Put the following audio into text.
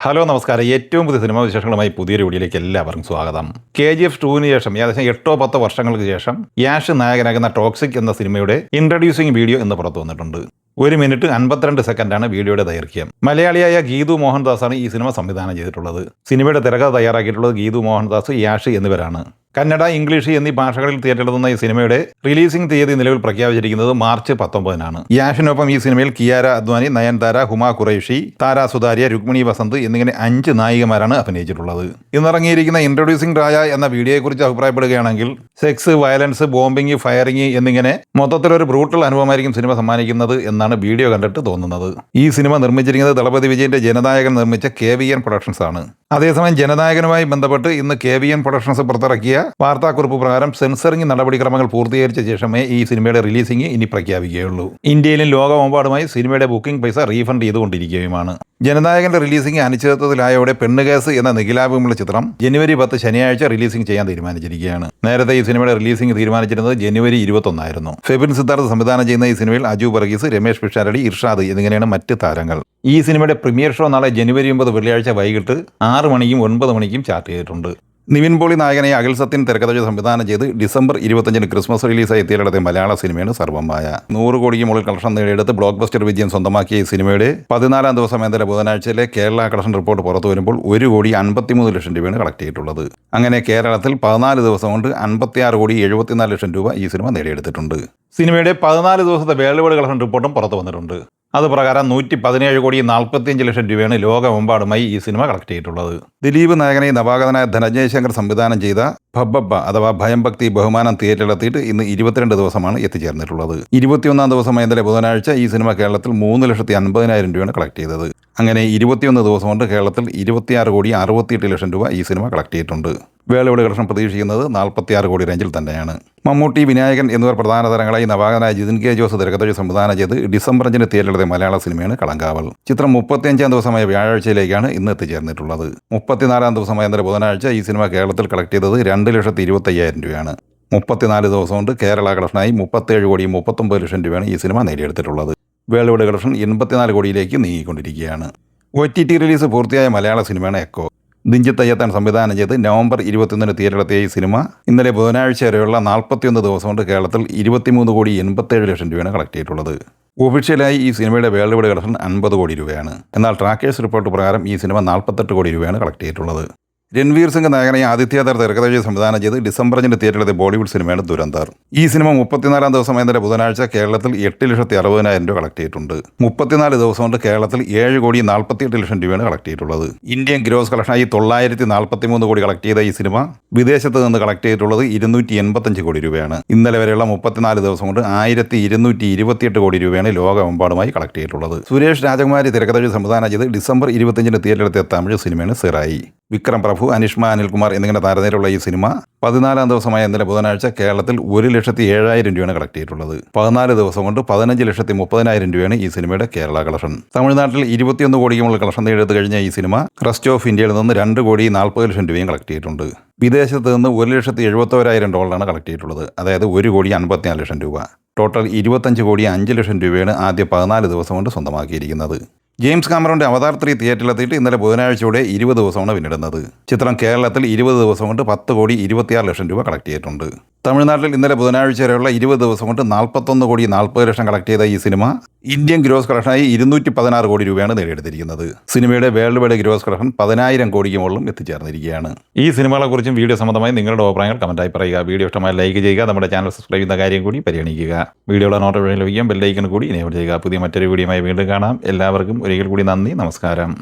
Hello നമസ്കാരം. ഏറ്റവും പുതിയ സിനിമാ വിശേഷങ്ങളുമായി പുതിയൊരു വീഡിയോയിലേക്ക് എല്ലാവർക്കും സ്വാഗതം. KGF 2-ന് ശേഷം ഏകദേശം 8-10 വർഷങ്ങൾക്ക് ശേഷം യാഷ് നായകനാകുന്ന ടോക്സിക് എന്ന സിനിമയുടെ ഇൻട്രൊഡ്യൂസിംഗ് വീഡിയോ ഇന്ന് പുറത്തു വന്നിട്ടുണ്ട്. 1 മിനിറ്റ് 52 സെക്കൻഡാണ് വീഡിയോയുടെ ദൈർഘ്യം. മലയാളിയായ ഗീതു മോഹൻദാസാണ് ഈ സിനിമ സംവിധാനം ചെയ്തിട്ടുള്ളത്. സിനിമയുടെ തിരക്കഥ തയ്യാറാക്കിയിട്ടുള്ളത് ഗീതു മോഹൻദാസ്, യാഷ് എന്നിവരാണ്. കന്നഡ, ഇംഗ്ലീഷ് എന്നീ ഭാഷകളിൽ തിയേറ്ററിലെത്തുന്ന ഈ സിനിമയുടെ റിലീസിംഗ് തീയതി നിലവിൽ പ്രഖ്യാപിച്ചിരിക്കുന്നത് മാർച്ച് 19-നാണ്. യാഷിനൊപ്പം ഈ സിനിമയിൽ കിയാര അദ്വാനി, നയൻതാര, ഹുമ ഖുറൈഷി, താര സുതാര്യ, രുക്മിണി വസന്ത് എന്നിങ്ങനെ 5 നായികമാരാണ് അഭിനയിച്ചിട്ടുള്ളത്. ഇന്നിറങ്ങിയിരിക്കുന്ന ഇൻട്രൊഡ്യൂസിംഗ് രായ എന്ന വീഡിയോയെക്കുറിച്ച് അഭിപ്രായപ്പെടുകയാണെങ്കിൽ സെക്സ്, വയലൻസ്, ബോംബിംഗ്, ഫയറിംഗ് എന്നിങ്ങനെ മൊത്തത്തിലൊരു ബ്രൂട്ടൽ അനുഭവമായിരിക്കും സിനിമ സമ്മാനിക്കുന്നത് എന്നാണ് വീഡിയോ കണ്ടിട്ട് തോന്നുന്നത്. ഈ സിനിമ നിർമ്മിച്ചിരിക്കുന്നത് ദളപതി വിജയന്റെ ജനനായകൻ നിർമ്മിച്ച KVN പ്രൊഡക്ഷൻസ് ആണ്. അതേസമയം ജനനായകനുമായി ബന്ധപ്പെട്ട് ഇന്ന് KVN പ്രൊഡക്ഷൻസ് പുറത്തിറക്കിയ വാർത്താക്കുറിപ്പ് പ്രകാരം സെൻസറിംഗ് നടപടിക്രമങ്ങൾ പൂർത്തീകരിച്ച ശേഷമേ ഈ സിനിമയുടെ റിലീസിംഗ് ഇനി പ്രഖ്യാപിക്കുകയുള്ളൂ. ഇന്ത്യയിലും ലോകമെമ്പാടുമായി സിനിമയുടെ ബുക്കിംഗ് പൈസ റീഫണ്ട് ചെയ്തുകൊണ്ടിരിക്കുകയുമാണ്. ജനനായകന്റെ റിലീസിംഗ് അനിശ്ചിതത്വത്തിലായോടെ പെണ്ണുകേസ് എന്ന നിഖിലാഭമുള്ള ചിത്രം ജനുവരി 10 ശനിയാഴ്ച റിലീസിംഗ് ചെയ്യാൻ തീരുമാനിച്ചിരിക്കുകയാണ്. നേരത്തെ ഈ സിനിമയുടെ റിലീസിംഗ് തീരുമാനിച്ചിരുന്നത് ജനുവരി 21 ആയിരുന്നു. ഫെബിൻ സിദ്ധാർത്ഥ് സംവിധാനം ചെയ്യുന്ന ഈ സിനിമയിൽ അജു വർഗീസ്, രമേഷ് പിഷാരടി, ഇർഷാദ് എന്നിങ്ങനെയാണ് മറ്റ് താരങ്ങൾ. ഈ സിനിമയുടെ പ്രീമിയർ ഷോ നാളെ ജനുവരി 9 വെള്ളിയാഴ്ച വൈകിട്ട് 6 മണിക്കും 9 മണിക്കും ചാർട്ട് ചെയ്തിട്ടുണ്ട്. നിവിൻ പോളി നായകനെ അഖിൽ സത്യൻ തിരക്കഥ സംവിധാനം ചെയ്ത് ഡിസംബർ 25-ന് ക്രിസ്മസ് റിലീസായി എത്തിയിടത്തെ മലയാള സിനിമയാണ് സർവമായ. 100 കോടിക്ക് മുകളിൽ കളക്ഷൻ നേടിയെടുത്ത് ബ്ലോക്ക് ബസ്റ്റർ വിജയം സ്വന്തമാക്കിയ ഈ സിനിമയുടെ 14-ാം ദിവസം ഇന്നലെ ബുധനാഴ്ചയിലെ കേരള കളക്ഷൻ റിപ്പോർട്ട് പുറത്തു വരുമ്പോൾ 1,53 ലക്ഷം രൂപയാണ് കളക്ട് ചെയ്തിട്ടുള്ളത്. അങ്ങനെ കേരളത്തിൽ 14 ദിവസം കൊണ്ട് 56,74 ലക്ഷം രൂപ ഈ സിനിമ നേടിയെടുത്തിട്ടുണ്ട്. സിനിമയുടെ 14 ദിവസത്തെ വേൾഡ് വൈഡ് കളക്ഷൻ റിപ്പോർട്ടും പുറത്തു വന്നിട്ടുണ്ട്. അതുപ്രകാരം 117,45 ലക്ഷം രൂപയാണ് ലോകമെമ്പാടുമായി ഈ സിനിമ കളക്ട് ചെയ്തിട്ടുള്ളത്. ദിലീപ് നായകനെ നവാഗതനായ ധനഞ്ജയ് ശങ്കർ സംവിധാനം ചെയ്ത ഭബ്ബ അഥവാ ഭയം ഭക്തി ബഹുമാനം തിയേറ്ററിലെത്തിയിട്ട് ഇന്ന് 22 ദിവസമാണ് എത്തിച്ചേർന്നിട്ടുള്ളത്. 21-ാം ദിവസമായ ഇന്നലെ ബുധനാഴ്ച ഈ സിനിമ കേരളത്തിൽ 3,50,000 രൂപയാണ് കളക്ട് ചെയ്തത്. അങ്ങനെ 21 ദിവസം കൊണ്ട് കേരളത്തിൽ 26,68 ലക്ഷം രൂപ ഈ സിനിമ കളക്ട് ചെയ്തിട്ടുണ്ട്. വേൾഡ് വൈഡ് കളക്ഷൻ പ്രതീക്ഷിക്കുന്നത് 46 കോടി റേഞ്ചിൽ തന്നെയാണ്. മമ്മൂട്ടി, വിനായകൻ എന്നിവർ പ്രധാന താരങ്ങളായി നവാഗതനായ ജിതിൻ കെ ജോസ് തിരക്കഥ സംവിധാനം ചെയ്ത് ഡിസംബർ 5-ന് തിയേറ്ററിലെ മലയാള സിനിമയാണ് കളങ്കാവൽ. ചിത്രം 35-ാം ദിവസമായ വ്യാഴാഴ്ചയിലേക്കാണ് ഇന്ന് എത്തിച്ചേർന്നിട്ടുള്ളത്. 34-ാം ദിവസമായ ഇന്നലെ ബുധനാഴ്ച ഈ സിനിമ കേരളത്തിൽ കളക്ട് ചെയ്തത് 2,25,000 രൂപയാണ്. 34 ദിവസം കൊണ്ട് കേരള കളക്ഷനായി 37,39 ലക്ഷം രൂപയാണ് ഈ സിനിമ നേടിയെടുത്തിട്ടുള്ളത്. വേൾഡ് വൈഡ് കളക്ഷൻ 84 കോടിയിലേക്ക് നീങ്ങിക്കൊണ്ടിരിക്കുകയാണ്. OTT റിലീസ് പൂർത്തിയായ മലയാള സിനിമയാണ് എക്കോ. ദിഞ്ചിത്ത് അയ്യത്താൻ സംവിധാനം ചെയ്ത് നവംബർ 21-ന് തിയേറ്ററിലെത്തിയ ഈ സിനിമ ഇന്നലെ ബുധനാഴ്ച വരെയുള്ള 41 ദിവസം കൊണ്ട് കേരളത്തിൽ 23,87 ലക്ഷം രൂപയാണ് കളക്ട് ചെയ്തിട്ടുള്ളത്. ഒഫീഷ്യലായി ഈ സിനിമയുടെ വേൾഡ് വൈഡ് കളക്ഷൻ 50 കോടി രൂപയാണ്. എന്നാൽ ട്രാക്കേഴ്സ് റിപ്പോർട്ട് പ്രകാരം ഈ സിനിമ 48 കോടി രൂപയാണ് കളക്ട് ചെയ്തിട്ടുള്ളത്. രൺവീർ സിംഗ് നായകനെ ആദിത്യദർ തിരക്കഥ സംവിധാനം ചെയ്ത് ഡിസംബർ 5-ന് തിയേറ്ററിലെ ബോളിവുഡ് സിനിമയാണ് ദുരന്തർ. ഈ സിനിമ 34-ാം ദിവസം ഇന്നലെ ബുധനാഴ്ച കേരളത്തിൽ 8,60,000 രൂപ കളക്ട് ചെയ്തിട്ടുണ്ട്. 34 ദിവസം കൊണ്ട് കേരളത്തിൽ 7,48 ലക്ഷം രൂപയാണ് കളക്ട് ചെയ്തിട്ടുള്ളത്. ഇന്ത്യൻ ഗ്രോസ് കളക്ഷനായി 943 കോടി കളക്ട് ചെയ്ത ഈ സിനിമ വിദേശത്ത് നിന്ന് കളക്ട് ചെയ്തിട്ടുള്ളത് 285 കോടി രൂപയാണ്. ഇന്നലെ വരെയുള്ള 34 ദിവസം കൊണ്ട് 1,128 കോടി രൂപയാണ് ലോകമെമ്പാടുമായി കളക്ട് ചെയ്തിട്ടുള്ളത്. സുരേഷ് രാജകുമാരി തിരക്കഥ സംവിധാനം ചെയ്ത് ഡിസംബർ 25-ന് തിയേറ്ററിലെത്തിയ തമിഴ് സിനിമയാണ് സിറായി. വിക്രം പ്രഭു, അനിഷ്മ അനിൽകുമാർ എന്നിങ്ങനെ താരനിരയുള്ള ഈ സിനിമ 14-ാം ദിവസമായ ഇന്നലെ ബുധനാഴ്ച കേരളത്തിൽ 1,07,000 രൂപയാണ് കളക്ട് ചെയ്തിട്ടുള്ളത്. 14 ദിവസം കൊണ്ട് 15,30,000 രൂപയാണ് ഈ സിനിമയുടെ കേരള കളക്ഷൻ. തമിഴ്നാട്ടിൽ 21 കോടിക്ക് മുകളിൽ കളക്ഷൻ നേടിയെടുത്ത് കഴിഞ്ഞ ഈ സിനിമ റെസ്റ്റ് ഓഫ് ഇന്ത്യയിൽ നിന്ന് 2,40,00,000 രൂപയും കളക്ട് ചെയ്തിട്ടുണ്ട്. വിദേശത്ത് നിന്ന് $1,71,000 കളക്ട് ചെയ്തിട്ടുള്ളത്. അതായത് 1,54,00,000 രൂപ. ടോട്ടൽ 25,05,00,000 രൂപയാണ് ആദ്യ 14 ദിവസം കൊണ്ട് സ്വന്തമാക്കിയിരിക്കുന്നത്. ജെയിംസ് കാമറോന്റെ അവതാർ 3 തിയേറ്ററിലെത്തിയിട്ട് ഇന്നലെ ബുധനാഴ്ചയോടെ 20 ദിവസമാണ് പിന്നിടുന്നത്. ചിത്രം കേരളത്തിൽ 20 ദിവസം കൊണ്ട് 10,26,00,000 രൂപ കളക്ട് ചെയ്തിട്ടുണ്ട്. തമിഴ്നാട്ടിൽ ഇന്നലെ ബുധനാഴ്ച വരെയുള്ള 20 ദിവസം കൊണ്ട് 41,40,00,000 കളക്ട് ചെയ്ത ഈ സിനിമ ഇന്ത്യൻ ഗ്രോസ് കളക്ഷനായി 216 കോടി രൂപയാണ് നേടിയെടുത്തിരിക്കുന്നത്. സിനിമയുടെ വേൾഡ് വൈഡ് ഗ്രോസ് കളക്ഷൻ 10,000 കോടിക്ക് മുകളിലും എത്തിച്ചേർന്നിരിക്കുകയാണ്. ഈ സിനിമകളെക്കുറിച്ചും വീഡിയോ സംബന്ധമായി നിങ്ങളുടെ അഭിപ്രായങ്ങൾ കമന്റായി പറയുക. വീഡിയോ ഇഷ്ടമായി ലൈക്ക് ചെയ്യുക. നമ്മുടെ ചാനൽ സബ്സ്ക്രൈബ് ചെയ്യുന്ന കാര്യം കൂടി പരിഗണിക്കുക. വീഡിയോയുടെ നോട്ടിഫിക്കേഷൻ ലഭിക്കാൻ ബെല്ലൈക്കൺ കൂടി എനേബിൾ ചെയ്യുക. പുതിയ മറ്റൊരു വീഡിയോയുമായി വീണ്ടും കാണാം. എല്ലാവർക്കും ഒരിക്കൽ കൂടി നന്ദി, നമസ്കാരം.